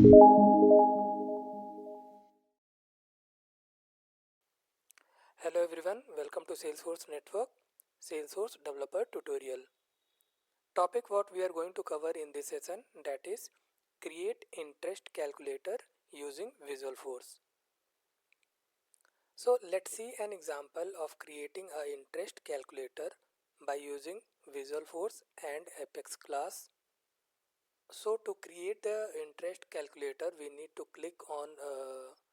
Hello everyone, welcome to Salesforce Network, Salesforce Developer Tutorial. Topic what we are going to cover in this session, that is create interest calculator using Visualforce. So let's see an example of creating an interest calculator by using Visualforce and Apex class. So to create the interest calculator, we need to click on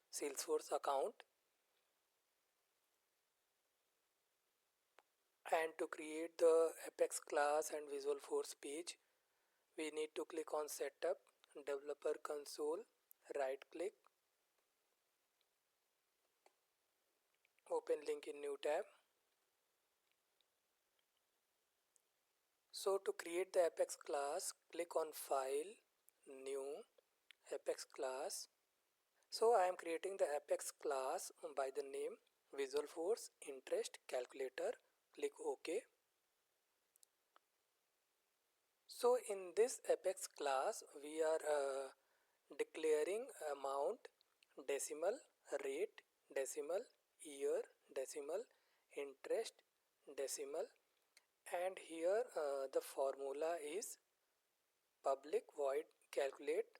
Salesforce account, and to create the Apex class and Visualforce page, we need to click on setup, developer console, right click, open link in new tab. So to create the Apex class, click on file, new, Apex class. So I am creating the Apex class by the name Visualforce interest calculator. Click OK. So in this Apex class, we are declaring amount, decimal, rate, decimal, year, decimal, interest, decimal, and here the formula is public void calculate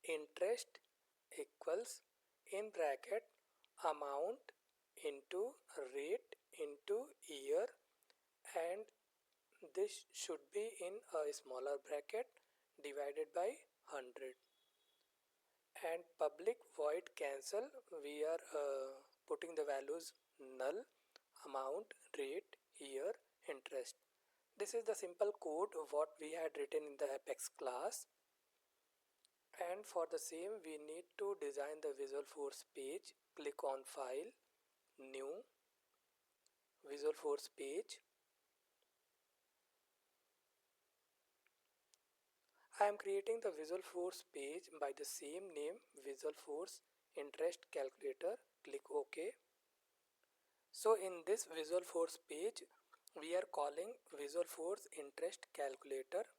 interest equals in bracket amount into rate into year, and this should be in a smaller bracket divided by 100. And public void cancel, we are putting the values null, amount, rate, year, interest. This is the simple code what we had written in the Apex class, and for the same we need to design the Visualforce page. Click on file, new, Visualforce page. I am creating the Visualforce page by the same name, Visualforce interest calculator. Click OK. So in this Visualforce page, we are calling Visualforce interest calculator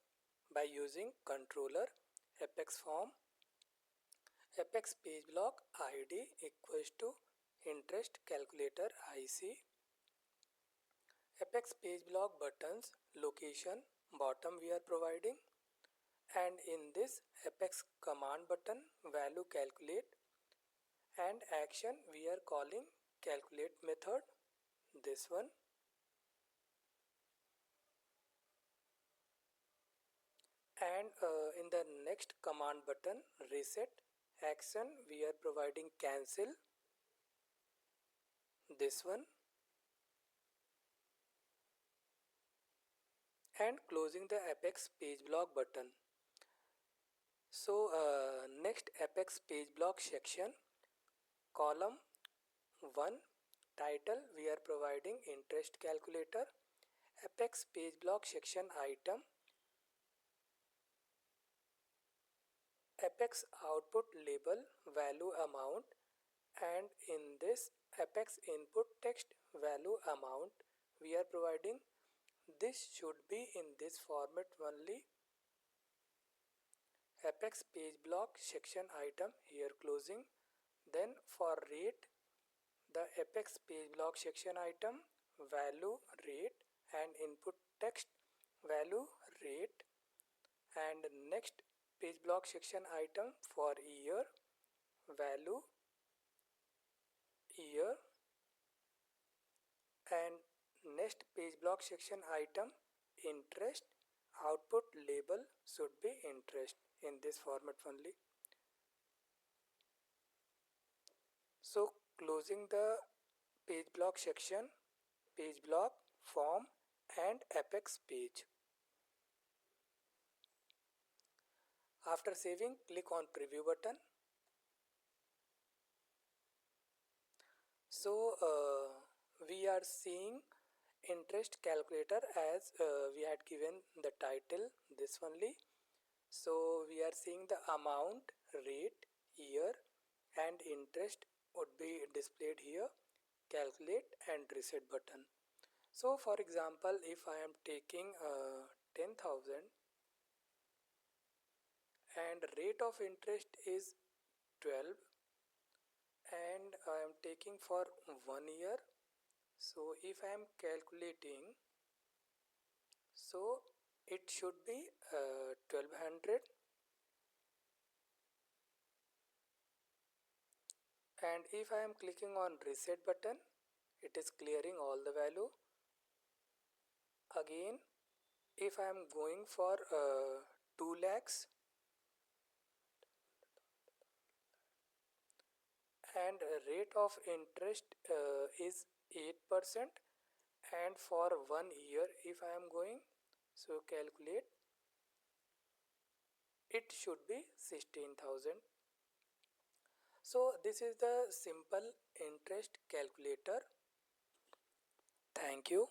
by using controller apex form apex page block id equals to interest calculator IC, apex page block buttons location bottom we are providing, and in this apex command button value calculate, and action we are calling calculate method, this one. And in the next command button reset action we are providing cancel, this one, and closing the apex page block button. So next apex page block section, column 1 title we are providing interest calculator, apex page block section item, apex output label value amount, and in this apex input text value amount we are providing this should be in this format only, apex page block section item here closing. Then for rate, the apex page block section item value rate and input text value rate, and next page block section item for year value year, and next page block section item interest output label should be interest in this format only. So closing the page block section, page block, form, and apex page. After saving, click on preview button. So we are seeing interest calculator as we had given the title this only. So we are seeing the amount, rate, year, and interest would be displayed here, calculate and reset button. So for example, if I am taking 10,000 and rate of interest is 12 and I am taking for 1 year. So if I am calculating, so it should be 1200, and if I am clicking on reset button, it is clearing all the value. Again, if I am going for 2 lakhs and rate of interest is 8%, and for 1 year if I am going, so calculate, it should be 16,000. So this is the simple interest calculator. Thank you.